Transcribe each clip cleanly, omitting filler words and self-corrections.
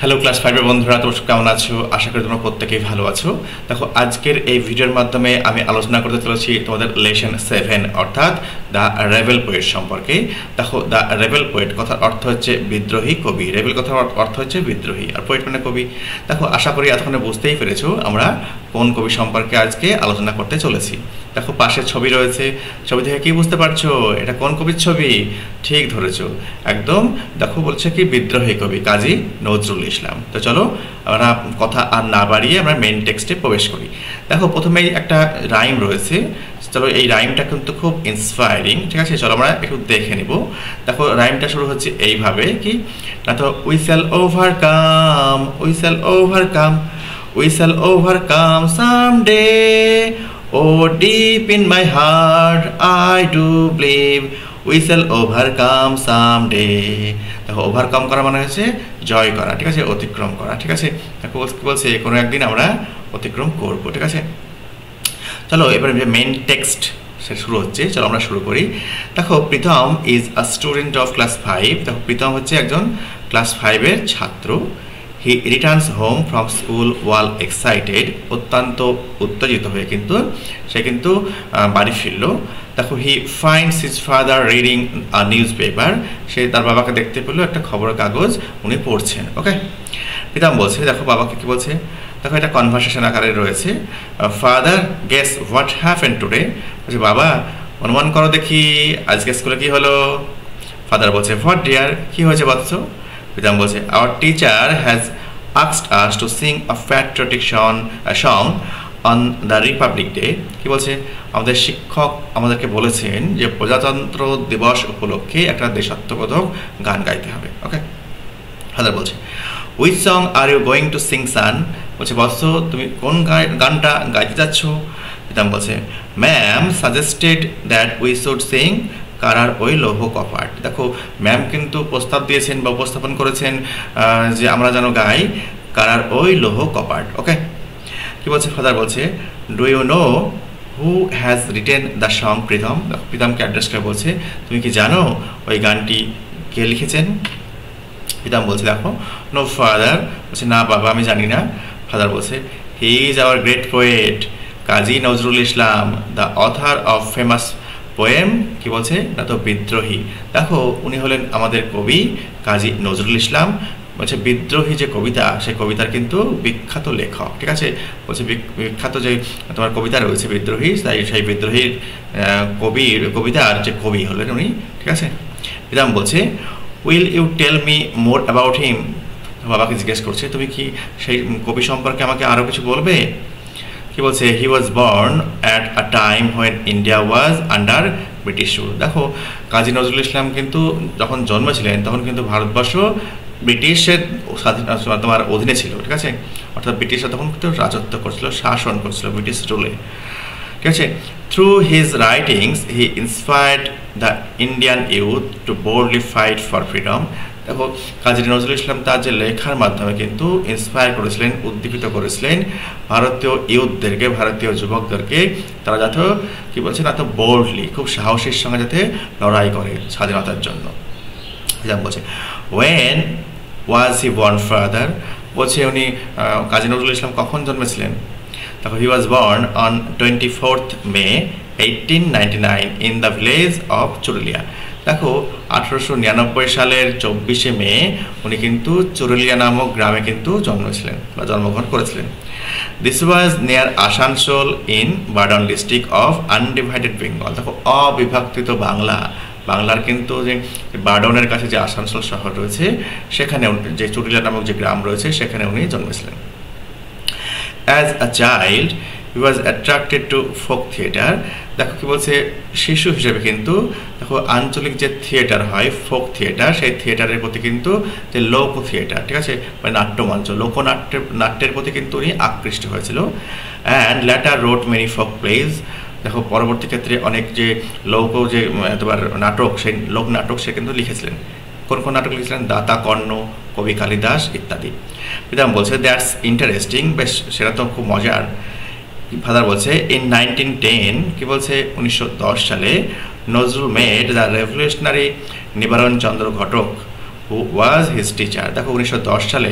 Hello class 5 এর বন্ধুরা, তোমরা কেমন আছো? আশা করি তোমরা প্রত্যেকেই ভালো আছো। দেখো, আজকের এই ভিডিওর মাধ্যমে আমি আলোচনা করতে চলেছি তোমাদের লেসন 7 অর্থাৎ দ্য রেবেল পোয়েট সম্পর্কে। দেখো, দ্য রেবেল পোয়েট কথার অর্থ হচ্ছে বিদ্রোহী কবি। রেবেল কথার অর্থ হচ্ছে বিদ্রোহী, আর পোয়েট মানে কবি। দেখো, আশা করি এতক্ষণে বুঝতেই পেরেছো আমরা কোন কবি সম্পর্কে আজকে আলোচনা করতে চলেছি। দেখো, পাশে ছবি রয়েছে, ছবি থেকে কি বুঝতে পারছো এটা কোন কবির ছবি? ঠিক ধরেছো, একদম। দেখো, বলছে কি বিদ্রোহী কবি কাজী নজরুল ইসলাম। তো চলো আমরা কথা আর না বাড়িয়ে আমরা মেইন টেক্সটে প্রবেশ করি। দেখো, প্রথমেই একটা রাইম রয়েছে। চলো, এই রাইমটা কিন্তু খুব ইন্সপায়ারিং, ঠিক আছে? চলো আমরা একটু দেখে নিব। দেখো, রাইমটা শুরু হচ্ছে এইভাবে কি না, তো we shall overcome, we shall overcome, we shall overcome someday, oh deep in my heart I do believe we shall overcome someday। দেখো, ওভারকাম করা মানে হচ্ছে জয় করা, ঠিক আছে? অতিক্রম করা, ঠিক আছে? দেখো বলছে কোনো একদিন আমরা অতিক্রম করব, ঠিক আছে? চলো এবারে যে মেইন টেক্সট সে শুরু হচ্ছে, চলো আমরা শুরু করি। দেখো, Pritam is a student of class 5। দেখো, প্রীতম হচ্ছে একজন ক্লাস 5-এর ছাত্র। He returns home from school all excited, অত্যন্ত উত্তেজিত হয়ে কিন্তু সে কিন্তু বাড়ি ফিরল। দেখো, he finds his father reading a newspaper, সে তার বাবাকে দেখতে পেলো একটা খবরের কাগজ উনি পড়ছেন। ওকে, প্রীতম বলছে, দেখো বাবাকে কি বলছে, দেখো এটা কনভারসেশন আকারে রয়েছে। Father guess what happened today, বলছে বাবা অনুমান করো দেখি আজকে স্কুলে কি হলো। ফাদার বলছে হোয়াট ডিয়ার, কি হয়েছে বৎস? প্রীতম বলছে our teacher has asked us to Singh a patriotic song on the Republic day. কি বলছে? আমাদের শিক্ষক আমাদেরকে বলেছেন যে প্রজাতন্ত্র দিবস উপলক্ষে একটা দেশাত্মবোধক গান গাইতে হবে। ওকে, ফাদার বলছে which song are you going to sing son, বলছে বৎস তুমি কোন গানটা গাইতে যাচ্ছ? প্রীতম বলছে ma'am suggested that we should sing কারার ওই লৌহ কপাট। দেখো, ম্যাম কিন্তু প্রস্তাব দিয়েছেন বা উপস্থাপন করেছেন যে আমরা যেন গাই কারার ওই লৌহ কপাট। ওকে, কি বলছে? ফাদার বলছে do you know who has written the song Pritam. প্রীতমকে অ্যাড্রেস করে বলছে তুমি কি জানো ওই গানটি কে লিখেছেন? প্রীতম বলছে দেখো নো ফাদার, বলছে না বাবা আমি জানি না। ফাদার বলছে he is our great poet Kazi Nazrul Islam, the author of famous poem. কি বলছে না, তো বিদ্রোহী। দেখো, উনি হলেন আমাদের কবি কাজী নজরুল ইসলাম। বলছে বিদ্রোহী যে কবিতা, সেই কবিতার কিন্তু বিখ্যাত লেখক, ঠিক আছে? বলছে বিখ্যাত যে তোমার কবিতা রয়েছে বিদ্রোহী, তাই সেই বিদ্রোহীর কবিতার যে কবি হলেন উনি, ঠিক আছে? প্রীতম বলছে will you tell me more about him. বাবাকে জিজ্ঞেস করছে তুমি কি সেই কবি সম্পর্কে আমাকে আরও কিছু বলবে? কি বলছে? He was born at a time when India was under British rule. দেখো, কাজী নজরুল ইসলাম কিন্তু যখন জন্মেছিলেন তখন কিন্তু ভারতবর্ষ ব্রিটিশের তোমার অধীনে ছিল, ঠিক আছে? অর্থাৎ ব্রিটিশরা তখন কিন্তু রাজত্ব করছিল, শাসন করছিল ব্রিটিশ রুলে, ঠিক আছে? Through his writings he inspired the Indian youth to boldly fight for freedom. দেখো, কাজী নজরুল ইসলাম তার যে লেখার মাধ্যমে কিন্তু ইন্সপায়ার করেছিলেন, উদ্দীপিত করেছিলেন ভারতীয় ইউথদেরকে, ভারতীয় যুবকদেরকে, তারা যাতে কি বলছে না, তো বোল্ডলি খুব সাহসের সঙ্গে যাতে লড়াই করে স্বাধীনতার জন্য। যেমন বলছে when was he born father, বলছে উনি কাজী নজরুল ইসলাম কখন জন্মেছিলেন? দেখো, he was born on 24th May 1899 in the village of Churulia. দেখো, 1899 সালের 24শে মে উনি কিন্তু চুরুলিয়া নামক গ্রামে কিন্তু জন্মেছিলেন বা জন্মগ্রহণ করেছিলেন। This was near Asansol in burden district of undivided Bengal. দেখো, অবিভক্তিত বাংলার কিন্তু যে বার্ডনের কাছে যে আসানসোল শহর রয়েছে সেখানে যে চুরুলিয়া নামক যে গ্রাম রয়েছে সেখানে উনি জন্মেছিলেন। As a child he was attracted to folk theatre. দেখো, কি বলছে? শিশু হিসেবে কিন্তু দেখো আঞ্চলিক যে থিয়েটার হয় ফোক থিয়েটার, সেই থিয়েটারের প্রতি কিন্তু যে লোক থিয়েটার, ঠিক আছে, মানে নাট্যমঞ্চ, নাট্যের প্রতি কিন্তু উনি আকৃষ্ট হয়েছিল। And later wrote many folk plays. দেখো, পরবর্তী ক্ষেত্রে অনেক যে যে তোমার নাটক, সেই লোক নাটক সে কিন্তু লিখেছিলেন। কোন কোন নাটক লিখেছিলেন? দাতা কর্ণ, কবি কালিদাস ইত্যাদি। প্রীতম বলছে দ্যাটস ইন্টারেস্টিং, বেশ সেটা তো খুব মজার। ফাদার বলছে ইন 1910, কি বলছে 1910 সালে নজরুল মেড দ্য রেভলিউশনারি নিবারণ চন্দ্র ঘটক হু ওয়াজ হিজ টিচার। দেখো 1910 সালে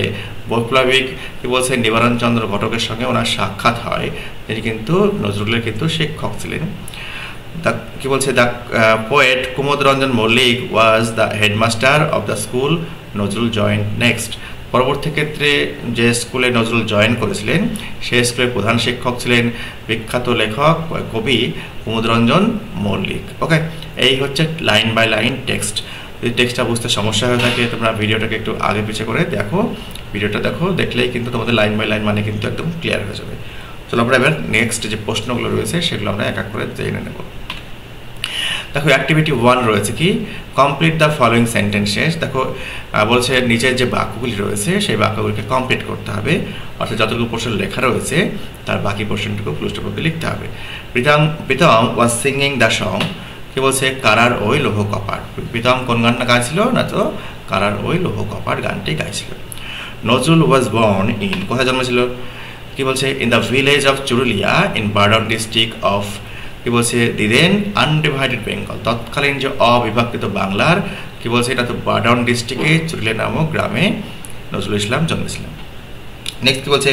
বৈপ্লবিক কি বলছে নিবারণচন্দ্র ঘটকের সঙ্গে ওনার সাক্ষাৎ হয়, তিনি কিন্তু নজরুলের কিন্তু শিক্ষক ছিলেন। কি বলছে the poet Kumud Ranjan Mallik was the headmaster of the school Nazrul joined next. পরবর্তী ক্ষেত্রে যে স্কুলে নজরুল জয়েন করেছিলেন সেই স্কুলের প্রধান শিক্ষক ছিলেন বিখ্যাত লেখক কবি কুমুদ রঞ্জন মল্লিক। ওকে, এই হচ্ছে লাইন বাই লাইন টেক্সট। যদি টেক্সটটা বুঝতে সমস্যা হয়ে থাকে তোমরা ভিডিওটাকে একটু আগে পিছিয়ে করে দেখো, ভিডিওটা দেখো, দেখলেই কিন্তু তোমাদের লাইন বাই লাইন মানে কিন্তু একদম ক্লিয়ার হয়ে যাবে। চলো আমরা এবার নেক্সট যে প্রশ্নগুলো রয়েছে সেগুলো আমরা এক এক করে জেনে নেব। দেখো অ্যাক্টিভিটি 1 রয়েছে কি কমপ্লিট দ্য ফলোয়িং সেন্টেন্সেস। দেখো বলছে নিচের যে বাক্যগুলি রয়েছে সেই বাক্যগুলিকে কমপ্লিট করতে হবে, অর্থাৎ যতটুকু পোর্শন লেখা রয়েছে তার বাকি পোর্শনটুকু ফুল স্টপ দিয়ে লিখতে হবে। Pritam was singing the song, কি বলছে কারার ওই লৌহ কপাট। প্রীতম কোন গানটা গাইছিল না তো কারার ওই লৌহ কপাট গানটি গাইছিল। নজরুল ওয়াজ বর্ন ইন, কোথায় জন্মেছিল, কি বলছে in the village of Churulia in Burdwan district of, কি বলছে দি দেন আনডিভাইডেড বেঙ্গল, তৎকালীন যে অবিভক্ত বাংলার কি বলছে এটা তো বারডন ডিস্ট্রিক্টে চুরুলিয়া নামক গ্রামে নজরুল ইসলাম জন্মেছিলেন। নেক্সট কি বলছে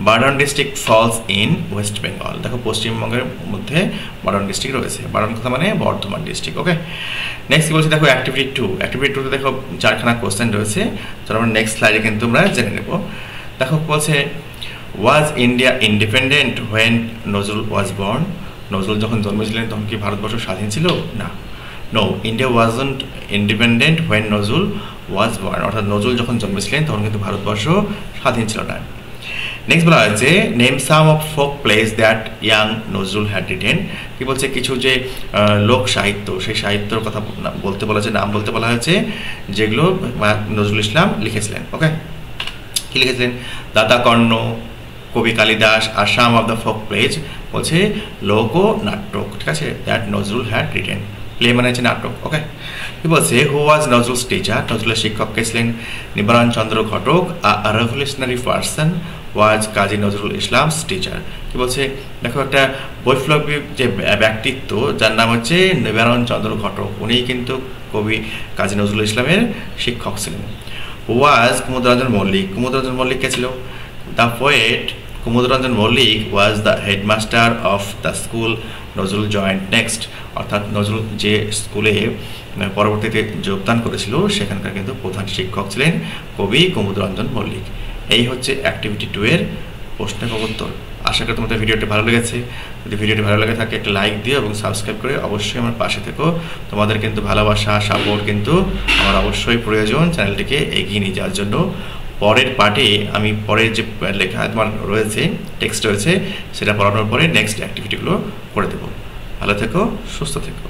Burdwan district falls in West Bengal. দেখো পশ্চিমবঙ্গের মধ্যে বারডন ডিস্ট্রিক্ট রয়েছে, বারডন কথা মানে বর্ধমান ডিস্ট্রিক্ট। ওকে, নেক্সট কি বলছে দেখো অ্যাক্টিভিটি 2, অ্যাক্টিভিটি 2তে দেখো 4খানা কোশ্চেন রয়েছে, তো আমরা নেক্সট স্লাইডে কিন্তু আমরা জেনে নেব। দেখো বলছে was India independent when Nazrul was born, Nazrul যখন জন্মেছিলেন তখন কি ভারতবর্ষ স্বাধীন ছিল না। No, India wasn't independent when Nazrul was born, অর্থাৎ নজরুল যখন জন্মেছিলেন তখন কিন্তু ভারতবর্ষ স্বাধীন ছিল না। নেক্সট বলা হয়েছে name some of folk place that young Nazrul had written, কি বলছে কিছু যে লোক সাহিত্য সেই সাহিত্যর কথা বলতে বলা হয়েছে, নাম বলতে বলা হয়েছে যেগুলো নজরুল ইসলাম লিখেছিলেন। ওকে, কি লিখেছিলেন দাদা কর্ণ, কবি কালিদাস আর সাম অফ দ্য ফোক প্লেজ বলছে লোক নাটক, ঠিক আছে, that Nazrul had written, play মানে হচ্ছে নাটক। ওকে, কি বলছে হু ওয়াজ নজরুলস টিচার, নজরুলের শিক্ষক কে ছিলেন Nibaran Chandra Ghatak, a revolutionary person was Kazi Nazrul Islam's teacher. কি বলছে দেখো একটা বৈপ্লবিক যে ব্যক্তিত্ব যার নাম হচ্ছে নিবারণ চন্দ্র ঘটক, উনি কিন্তু কবি কাজী নজরুল ইসলামের শিক্ষক ছিলেন। ওয়াজ কুমুদ রঞ্জন মল্লিক, কুমুদ রঞ্জন মল্লিক কে ছিল the poet Kumud Ranjan Mallik was the headmaster of the school Nazrul joined next, অর্থাৎ নজরুল যে স্কুলে পরবর্তীতে যোগদান করেছিল সেখানকার কিন্তু প্রধান শিক্ষক ছিলেন কবি কুমুদ রঞ্জন মল্লিক। এই হচ্ছে অ্যাক্টিভিটি 2 এর প্রশ্নের উত্তর। আশা করি তোমাদের ভিডিওটি ভালো লেগেছে। যদি ভিডিওটি ভালো লেগে থাকে একটা লাইক দিও এবং সাবস্ক্রাইব করে অবশ্যই আমার পাশে থেকো। তোমাদের কিন্তু ভালোবাসা সাপোর্ট কিন্তু আমার অবশ্যই প্রয়োজন চ্যানেলটিকে এগিয়ে নিয়ে যাওয়ার জন্য। পরের পার্টে আমি পরের যে লেখা তোমার রয়েছে টেক্সট রয়েছে সেটা পড়ানোর পরে নেক্সট অ্যাক্টিভিটিগুলো করে দেবো। ভালো থেকো, সুস্থ থেকো।